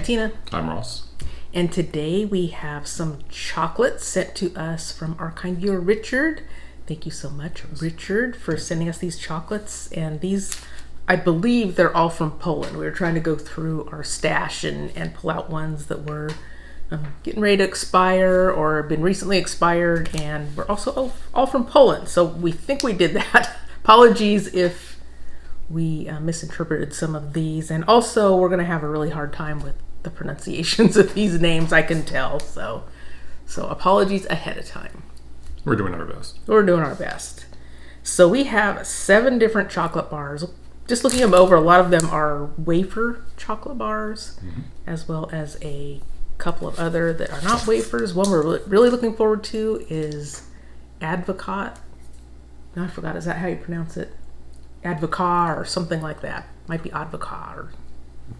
Tina. I'm Ross. And today we have some chocolate sent to us from our kind viewer, Richard. Thank you so much, Richard, for sending us these chocolates. And these, I believe they're all from Poland. We were trying to go through our stash and pull out ones that were getting ready to expire or been recently expired. And we're also all from Poland. So we think we did that. Apologies if we misinterpreted some of these. And also we're going to have a really hard time with the pronunciations of these names, I can tell. So apologies ahead of time. We're doing our best. We're doing our best. So we have 7 different chocolate bars. Just looking them over, a lot of them are wafer chocolate bars, as well as a couple of other that are not wafers. One we're really looking forward to is Advocat. No, I forgot. Is that how you pronounce it? Advocat or something like that. Might be Advocat or...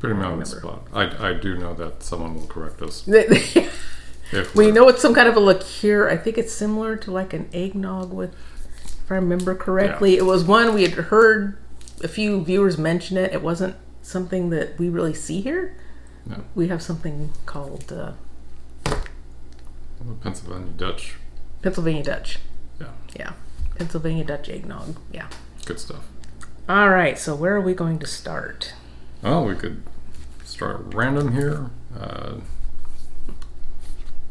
Pretty much on the spot. I do know that someone will correct us. We know it's some kind of a liqueur. I think it's similar to like an eggnog with, if I remember correctly. Yeah. It was one we had heard a few viewers mention it. It wasn't something that we really see here. No. We have something called... Pennsylvania Dutch. Pennsylvania Dutch. Yeah. Pennsylvania Dutch eggnog. Yeah. Good stuff. All right. So where are we going to start? Well, we could start random here.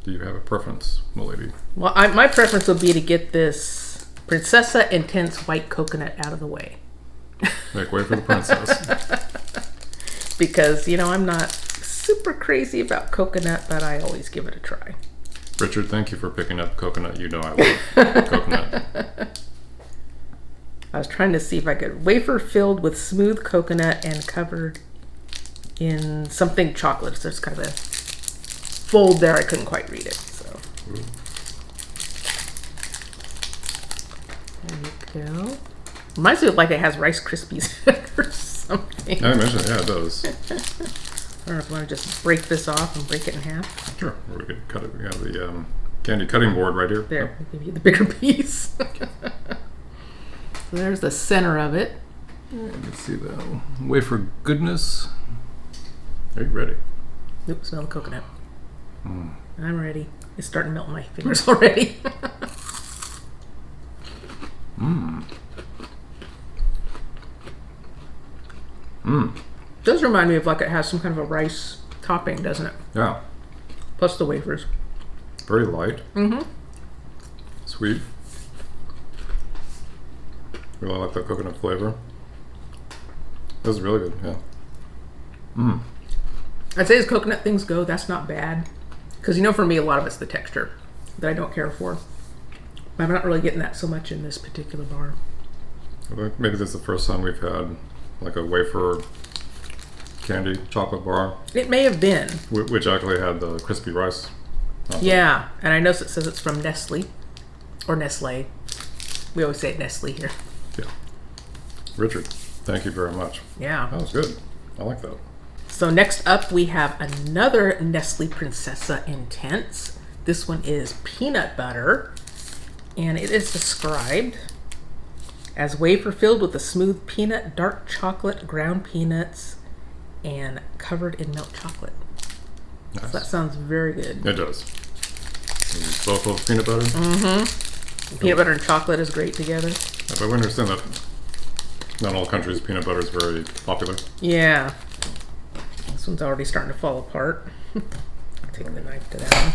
Do you have a preference, milady? Well, my preference would be to get this Princessa Intense White Coconut out of the way. Make way for the princess. Because, I'm not super crazy about coconut, but I always give it a try. Richard, thank you for picking up coconut. You know I love coconut. I was trying to see if I could wafer filled with smooth coconut and covered in something chocolate. So there's kind of a fold there. I couldn't quite read it. So there you go. Reminds me of like it has Rice Krispies or something. I mentioned, yeah, it does. I don't know if you want to just break this off and break it in half. Sure. Or we could cut it. We have the candy cutting board right here. There, I'll give you the bigger piece. So there's the center of it. Let's see the wafer goodness. Are you ready? Nope, smell the coconut. I'm ready. It's starting to melt in my fingers already. Does remind me of like it has some kind of a rice topping, doesn't it? Yeah. Plus the wafers. Very light. Sweet. Really like the coconut flavor. This is really good, yeah. I'd say as coconut things go, that's not bad. Because for me, a lot of it's the texture that I don't care for. I'm not really getting that so much in this particular bar. Maybe this is the first time we've had like a wafer candy chocolate bar. It may have been. Which actually had the crispy rice. Yeah, and I notice it says it's from Nestle. Or Nestle. We always say Nestle here. Yeah. Richard, thank you very much. Yeah. That was good. I like that. So next up we have another Nestle Princessa Intense. This one is peanut butter. And it is described as wafer filled with a smooth peanut, dark chocolate, ground peanuts, and covered in milk chocolate. Nice. So that sounds very good. It does. Both love peanut butter? Peanut butter and chocolate is great together. Yeah, but we understand that not all countries peanut butter is very popular. Yeah. This one's already starting to fall apart. Take the knife to that one.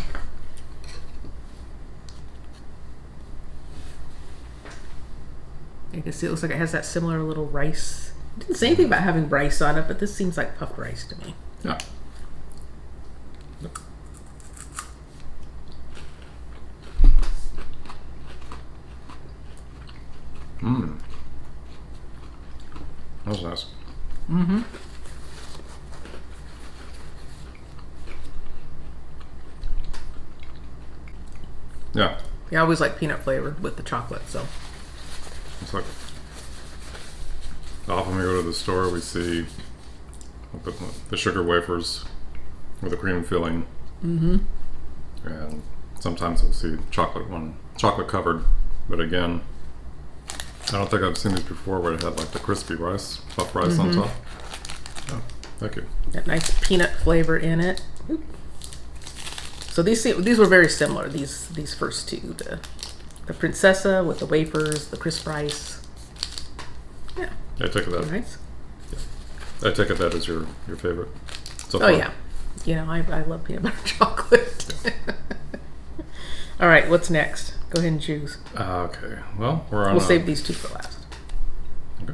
You can see it looks like it has that similar little rice. It didn't say anything about having rice on it, but this seems like puffed rice to me. Yeah. That was nice. Yeah. Yeah, I always like peanut flavor with the chocolate, so. It's like often we go to the store, we see the sugar wafers with a cream filling, and sometimes we'll see chocolate covered. But again, I don't think I've seen these before where it had like the crispy rice, puff rice on top. Yeah, Thank you. That nice peanut flavor in it. Oop. So these were very similar. These first two, the Princessa with the wafers, the crisp rice. Yeah. I take it that. Nice. I take it that is your favorite. So Oh far. yeah. You know, I love peanut butter chocolate. All right, what's next? Go ahead and choose. Okay. Well, we're on. We'll save these two for last. Okay.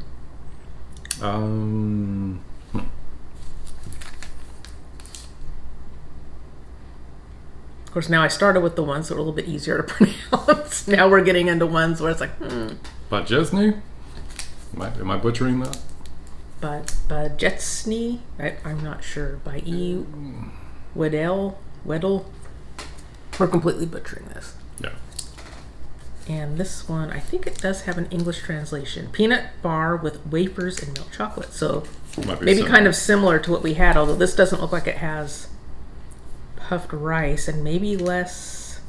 Of course, now I started with the ones that were a little bit easier to pronounce. Now we're getting into ones where it's like, Bajezny? Am I butchering that? Bajetsny? I'm not sure. By E. Weddell? We're completely butchering this. Yeah. And this one, I think it does have an English translation. Peanut bar with wafers and milk chocolate. So Might be maybe similar. kind of similar to what we had, although this doesn't look like it has puffed rice and maybe less.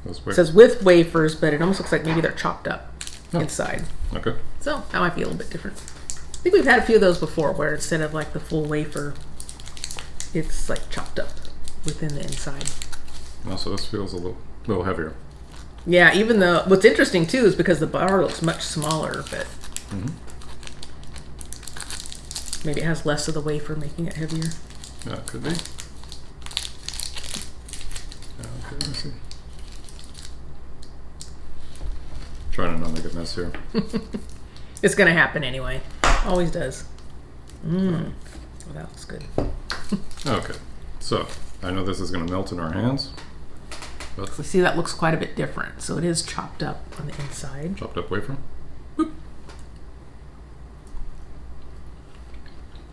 It says with wafers, but it almost looks like maybe they're chopped up inside. Okay. So that might be a little bit different. I think we've had a few of those before where instead of like the full wafer, it's like chopped up within the inside. Well, so this feels a little heavier. Yeah, even though what's interesting too is because the bar looks much smaller, but maybe it has less of the wafer, making it heavier. Yeah, it could be. Okay, let's see. Trying to not make a mess here. It's gonna happen anyway. Always does. Well, that looks good. Okay, so I know this is going to melt in our hands. But So see, that looks quite a bit different. So it is chopped up on the inside. chopped up wafer. Boop.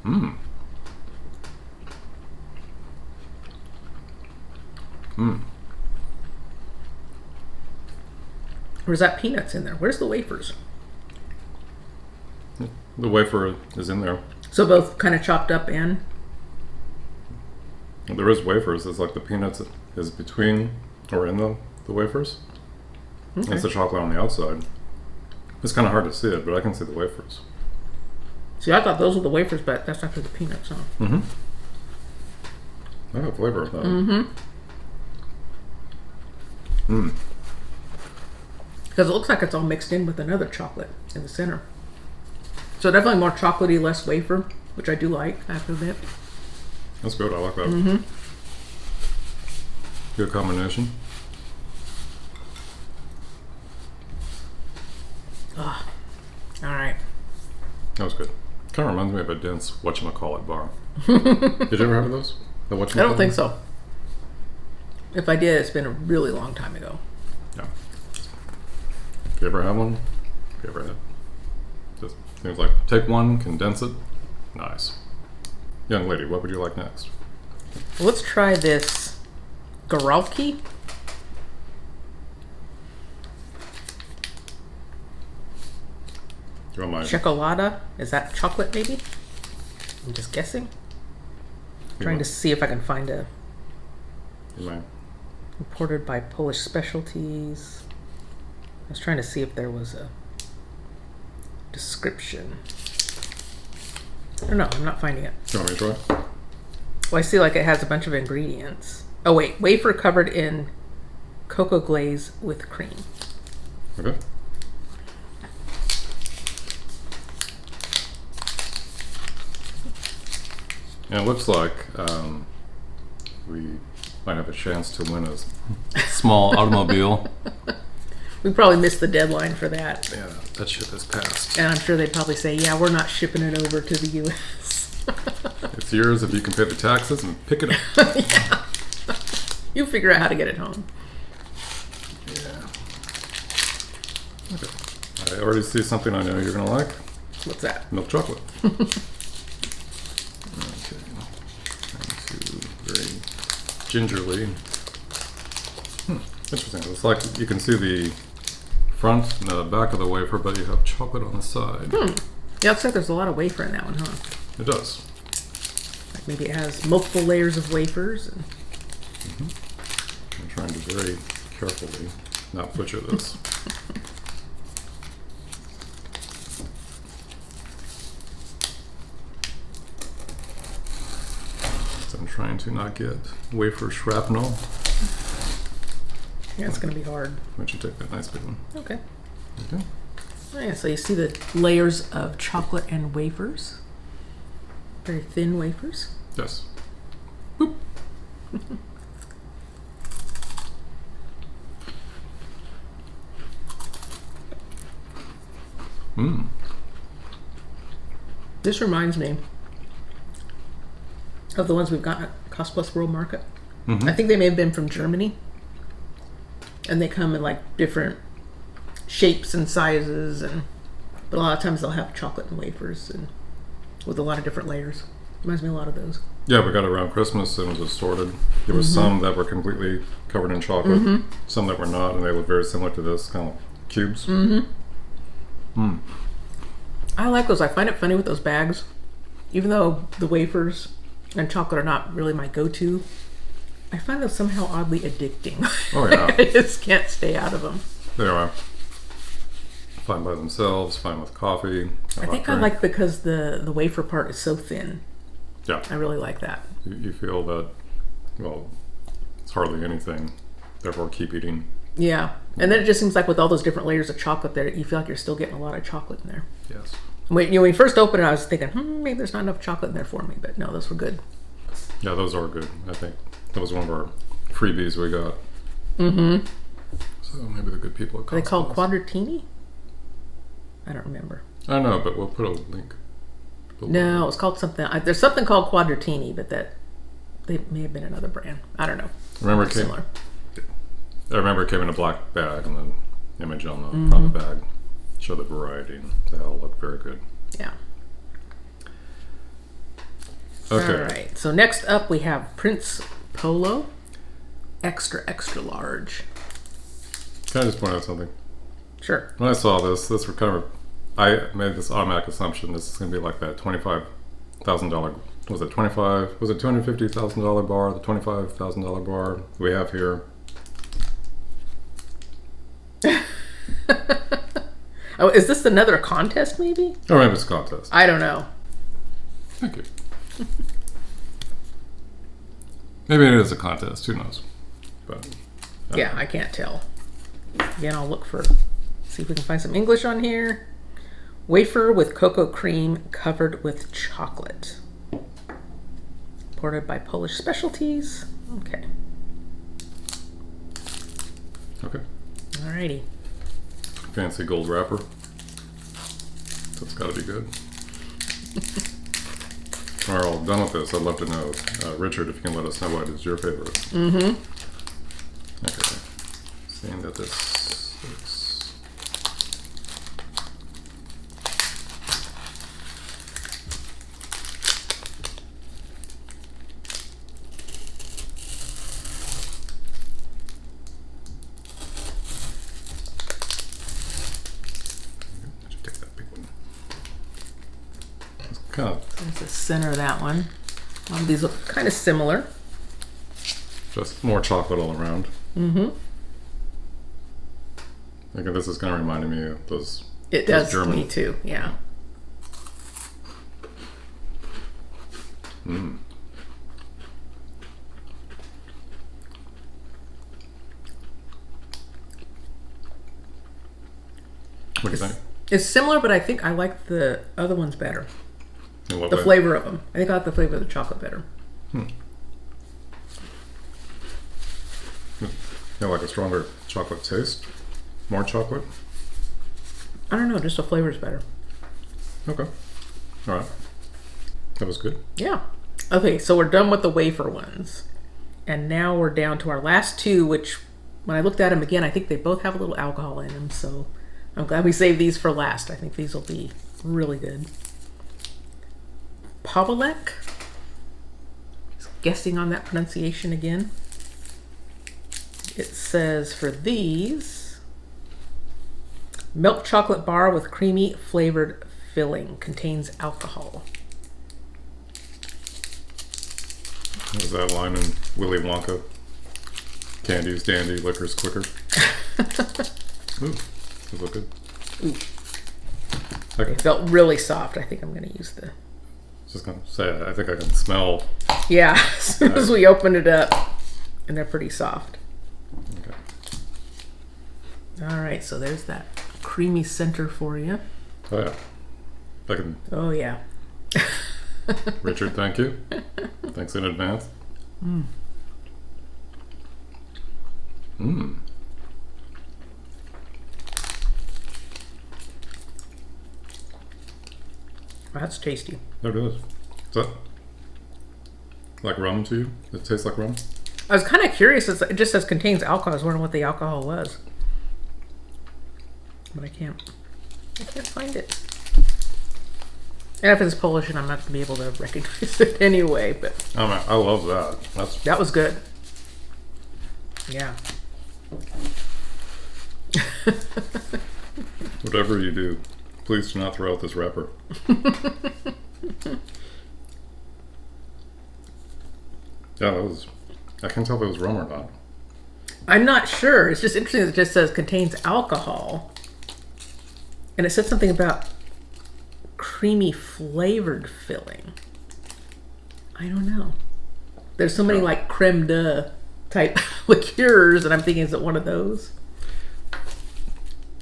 Mmm. Mmm. Or is that peanuts in there? Where's the wafers? The wafer is in there. So both kind of chopped up and. There is wafers. It's like the peanuts is between or in the wafers. Okay. It's the chocolate on the outside. It's kind of hard to see it, but I can see the wafers. See, I thought those were the wafers, but that's actually the peanuts, huh? Mm-hmm. I got flavor of that. Mmm. Because it looks like it's all mixed in with another chocolate in the center. So definitely more chocolatey, less wafer, which I do like, I have to admit. That's good. I like that. Good combination. All right. That was good. Kind of reminds me of a dense whatchamacallit bar. Did you ever have those? The whatchamacallit? I don't think so. If I did, it's been a really long time ago. Yeah. If you ever have one? If you ever had? Just things like take one, condense it. Nice. Young lady, what would you like next? Well, let's try this Goralki. Do you want my Chocolata. Is that chocolate, maybe? I'm just guessing. Trying to see if I can find a my imported by Polish Specialties. I was trying to see if there was a description. I don't know. I'm not finding it. do you want me to try? Well, I see like it has a bunch of ingredients. Oh wait, wafer covered in cocoa glaze with cream. Okay. And it looks like we might have a chance to win a small automobile. We probably missed the deadline for that. Yeah, that ship has passed. And I'm sure they'd probably say, yeah, we're not shipping it over to the U.S. It's yours if you can pay the taxes and pick it up. Yeah. You figure out how to get it home. Yeah. Okay. I already see something I know you're going to like. What's that? Milk chocolate. Okay. Trying to very gingerly. Interesting. It's like you can see the front and the back of the wafer, but you have chocolate on the side. Yeah, it looks like there's a lot of wafer in that one, huh? It does. Like maybe it has multiple layers of wafers. And I'm trying to very carefully not butcher this. trying to not get wafer shrapnel. Yeah, it's going to be hard. Why don't you take that nice big one? Okay. Okay. Oh, yeah, so you see the layers of chocolate and wafers. Very thin wafers. Yes. Boop. Mmm. This reminds me of the ones we've got at Cost Plus World Market. Mm-hmm. I think they may have been from Germany. And they come in like different shapes and sizes, but a lot of times they'll have chocolate and wafers and with a lot of different layers. Reminds me a lot of those. Yeah, we got it around Christmas and it was assorted. There was some that were completely covered in chocolate, some that were not, and they look very similar to this, kind of cubes. I like those. I find it funny with those bags. Even though the wafers and chocolate are not really my go-to, I find them somehow oddly addicting. Oh, yeah. I just can't stay out of them. They are. Fine by themselves, fine with coffee. I think I like because the wafer part is so thin. Yeah. I really like that. You feel that, well, it's hardly anything, therefore keep eating. Yeah. And then it just seems like with all those different layers of chocolate there, you feel like you're still getting a lot of chocolate in there. Yes. When you first opened it, I was thinking, maybe there's not enough chocolate in there for me. But no, those were good. Yeah, those are good. I think that was one of our freebies we got. So maybe the good people at Are they called Costco. quadratini? I don't remember. I don't know, but we'll put a link. No, it was called something. There's something called quadratini, but that they may have been another brand. I don't know. Remember it came. I remember it came in a black bag, and the image on the bag showed the variety, and they all looked very good. Yeah. Okay. All right. So next up we have Prince Polo, extra large. Can I just point out something? Sure. When I saw this was kind of, I made this automatic assumption this is going to be like that $25,000. Was it $250,000 bar? The $25,000 bar we have here. Oh, is this another contest? Maybe. Oh, maybe it's a contest. I don't know. Thank you. Maybe it is a contest. Who knows? But Yeah, I can't tell. Again, I'll look for. See if we can find some English on here. Wafer with cocoa cream covered with chocolate. Imported by Polish Specialties. Okay. Okay. Alrighty. Fancy gold wrapper. That's got to be good. When we're all done with this, I'd love to know, Richard, if you can let us know what is your favorite. Okay. Seeing that this looks... I should take that big one. It's kind of There's the center of that one. These look kind of similar. just more chocolate all around. I think this is kind of reminding me of those. It those does German. me too. Yeah. What do you think? It's similar, but I think I like the other ones better. In what The way? flavor of them. I think I like the flavor of the chocolate better. You like a stronger chocolate taste? More chocolate? I don't know, just the flavor's better. Okay. All right. That was good. Yeah. Okay, so we're done with the wafer ones. And now we're down to our last two, which when I looked at them again, I think they both have a little alcohol in them. So I'm glad we saved these for last. I think these will be really good. Pawelek. Just guessing on that pronunciation again. It says for these, milk chocolate bar with creamy flavored filling, contains alcohol. What was that line in Willy Wonka? Candy's dandy, liquor's quicker. Ooh, those look good. Ooh. Okay. It felt really soft. I think I'm going to use the... Just gonna say, I think I can smell Yeah, as soon as we open it up, and they're pretty soft. Okay. All right, so there's that creamy center for you. Oh yeah. I can. Oh yeah. Richard, thank you. Thanks in advance. Mm. Mmm. That's tasty. There it is. Is that like rum to you? It tastes like rum? I was kind of curious. It just says contains alcohol. I was wondering what the alcohol was, but I can't find it. And if it's Polish, and I'm not going to be able to recognize it anyway. But Oh man, I love that. that was good. Yeah. Whatever you do, please do not throw out this wrapper. Yeah, that was. I can't tell if it was rum or not. I'm not sure. It's just interesting that it just says contains alcohol. And it said something about creamy flavored filling. I don't know. There's so many like creme de type liqueurs, and I'm thinking, is it one of those?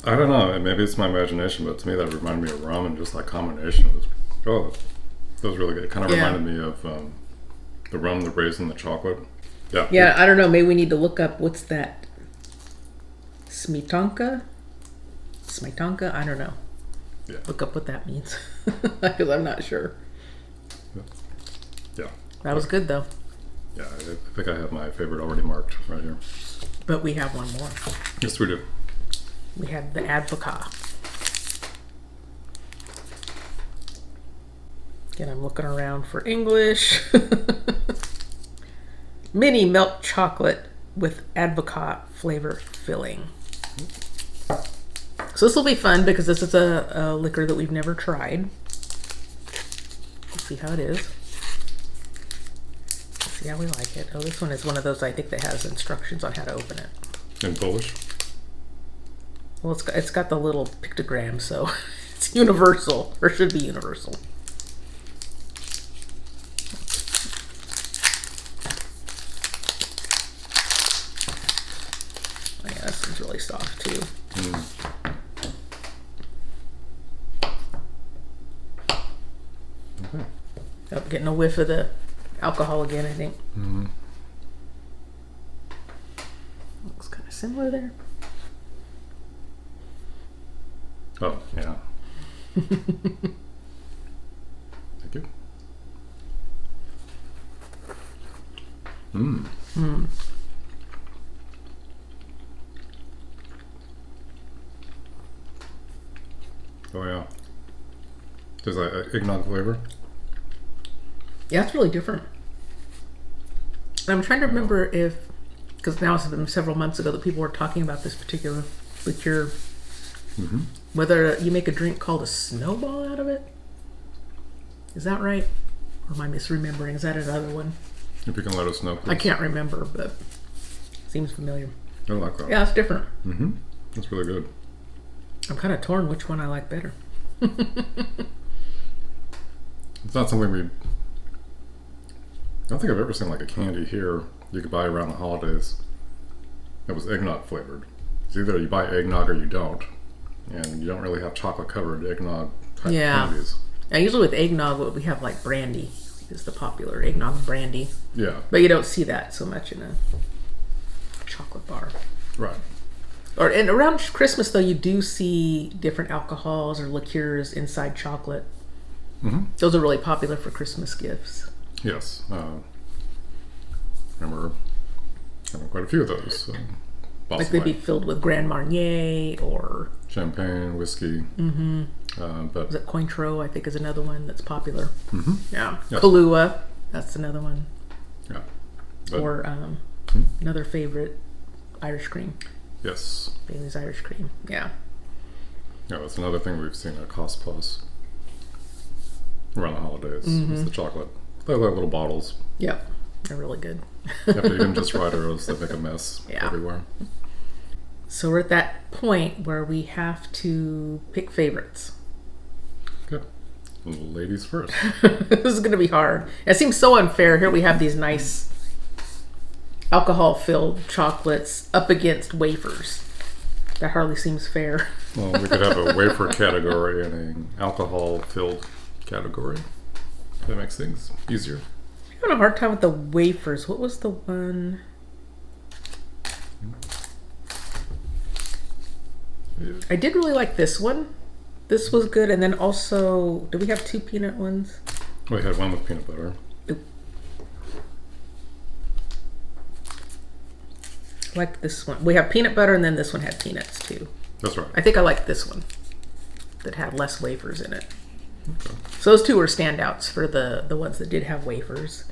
I don't know. Maybe it's my imagination, but to me that reminded me of rum, and just that combination was. Oh, that was really good. It kind of reminded me of the rum, the raisin, the chocolate. Yeah. Yeah, I don't know. Maybe we need to look up what's that. Smitanka? I don't know. Yeah. Look up what that means. Because I'm not sure. Yeah. That was good though. Yeah, I think I have my favorite already marked right here. But we have one more. Yes, we do. We have the Advocaat. Again, I'm looking around for English. Mini milk chocolate with Advocaat flavor filling. So this will be fun because this is a liquor that we've never tried. Let's see how it is. Let's see how we like it. Oh, this one is one of those I think that has instructions on how to open it. In Polish? Well, it's got the little pictogram, so it's universal, or should be universal. Oh, yeah, this one's really soft too. Mm. Okay. Oh, getting a whiff of the alcohol again, I think. Mm-hmm. Looks kind of similar there. Oh, yeah. Thank you. Mmm. Mm. Oh, yeah. There's like eggnog flavor. Yeah, it's really different. I'm trying to remember if, because now it's been several months ago that people were talking about this particular liqueur, Mm-hmm. whether you make a drink called a snowball out of it. Is that right? Or am I misremembering? Is that another one? If you can let us know, please. I can't remember, but seems familiar. I like that. Yeah, it's different. Mm-hmm. That's really good. I'm kind of torn which one I like better. It's not something I don't think I've ever seen like a candy here you could buy around the holidays that was eggnog flavored. It's either you buy eggnog or you don't. And you don't really have chocolate covered eggnog type candies. Yeah, usually with eggnog, we have like brandy is the popular eggnog brandy. Yeah. But you don't see that so much in a chocolate bar. Right. And around Christmas, though, you do see different alcohols or liqueurs inside chocolate. Mm-hmm. Those are really popular for Christmas gifts. Yes. Remember having quite a few of those. Like they'd be filled with Grand Marnier or champagne, whiskey. Mm-hmm. But is it Cointreau? I think is another one that's popular. Mm-hmm. Yeah. Yes. Kahlua, that's another one. Yeah. But, or another favorite, Irish cream. Yes. Bailey's Irish cream. Yeah. Yeah, that's another thing we've seen at Cost Plus around the holidays. Mm-hmm. Is the chocolate. They're like little bottles. Yep. They're really good. You have to eat them just right or else they make a mess everywhere. So we're at that point where we have to pick favorites. Okay. Ladies first. This is going to be hard. It seems so unfair. Here we have these nice alcohol-filled chocolates up against wafers. That hardly seems fair. Well, we could have a wafer category and an alcohol-filled category. That makes things easier. I'm having a hard time with the wafers. What was the one? I did really like this one. This was good. And then also, do we have 2 peanut ones? We had one with peanut butter. Oop. I liked this one. We have peanut butter, and then this one had peanuts too. That's right. I think I liked this one that had less wafers in it. Okay. So those 2 were standouts for the ones that did have wafers.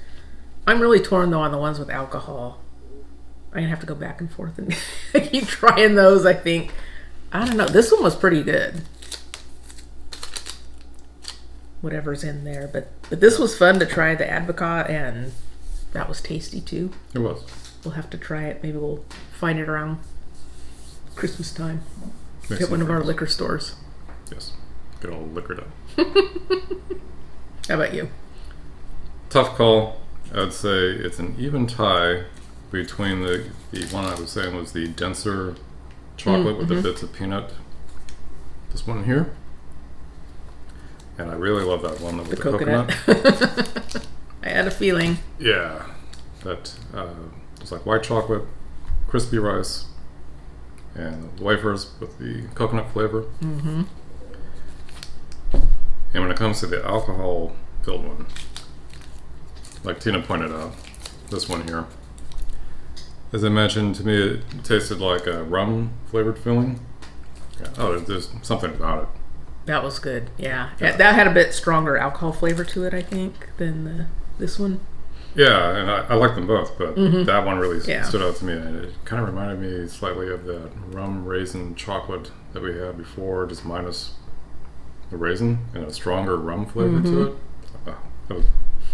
I'm really torn though on the ones with alcohol. I'm gonna have to go back and forth and keep trying those. I think. I don't know. This one was pretty good. Whatever's in there, but this was fun to try, the Advocate, and that was tasty too. It was. We'll have to try it. Maybe we'll find it around Christmas time Makes at one of our sense. liquor stores. Yes. Get all liquored up. How about you? Tough call. I'd say it's an even tie between the one I was saying was the denser chocolate with the bits of peanut. This one here. And I really love that one with the coconut. I had a feeling. Yeah. That it's like white chocolate, crispy rice, and the wafers with the coconut flavor. Mm-hmm. And when it comes to the alcohol-filled one, like Tina pointed out, this one here, as I mentioned, to me it tasted like a rum-flavored filling. Yeah. Oh, there's something about it. That was good. Yeah. That had a bit stronger alcohol flavor to it, I think, than this one. Yeah, and I like them both, but that one really Yeah. stood out to me. And it kind of reminded me slightly of the rum raisin chocolate that we had before, just minus the raisin and a stronger rum flavor to it. Oh,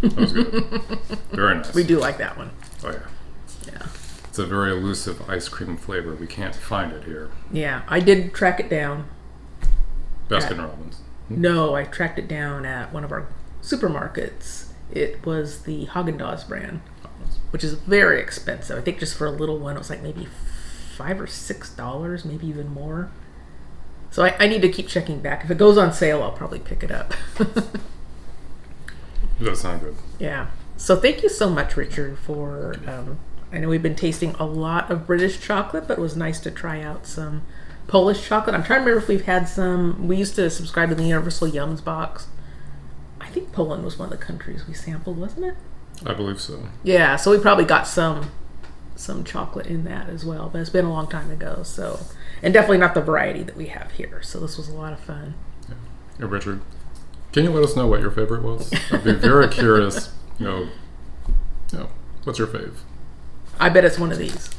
that was good. Very nice. We do like that one. Oh, yeah. Yeah. It's a very elusive ice cream flavor. We can't find it here. Yeah. I did track it down. Baskin Robbins. No, I tracked it down at one of our supermarkets. It was the Haagen-Dazs brand, which is very expensive. I think just for a little one, it was like maybe $5 or $6, maybe even more. So I need to keep checking back. If it goes on sale, I'll probably pick it up. It does sound good. Yeah. So thank you so much, Richard, for... I know we've been tasting a lot of British chocolate, but it was nice to try out some Polish chocolate. I'm trying to remember if we've had some... We used to subscribe to the Universal Yums box. I think Poland was one of the countries we sampled, wasn't it? I believe so. Yeah, so we probably got some chocolate in that as well, but it's been a long time ago. So, and definitely not the variety that we have here. So this was a lot of fun. Yeah. Hey, Richard, can you let us know what your favorite was? I'd be very curious. What's your fave? I bet it's one of these.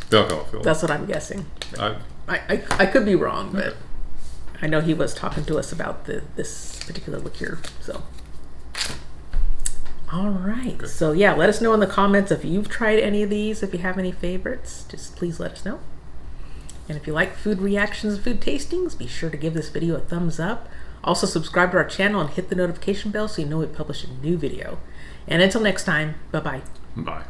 The alcohol filled. That's what I'm guessing. I could be wrong, but I know he was talking to us about this particular liqueur. So, all right. Okay. So yeah, let us know in the comments if you've tried any of these. If you have any favorites, just please let us know. And if you like food reactions and food tastings, be sure to give this video a thumbs up. Also subscribe to our channel and hit the notification bell so you know we publish a new video. And until next time, bye-bye. Bye.